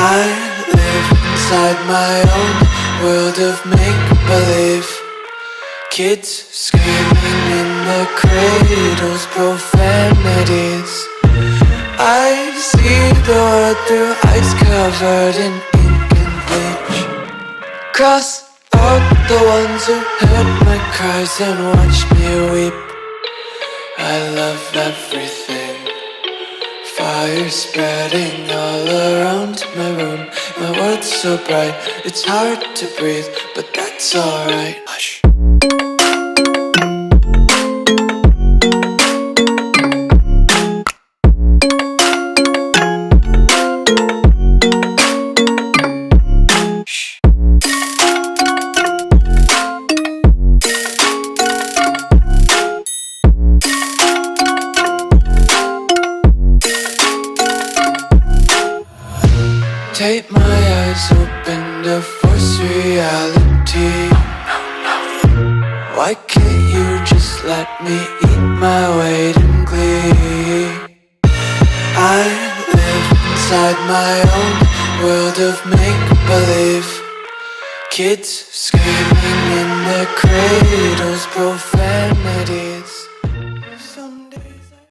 I live inside my own world of make-believe. Kids screaming in the cradles, profanities. I see the world through eyes covered in ink and bleach. Cross out the ones who heard my cries and watched me weep. I love everything. Fire spreading all around my room. My world's so bright, it's hard to breathe, but that's alright. Hush. Tape my eyes open to force reality. Why can't you just let me eat my weight in glee? I live inside my own world of make-believe. Kids screaming in their cradles, profanity.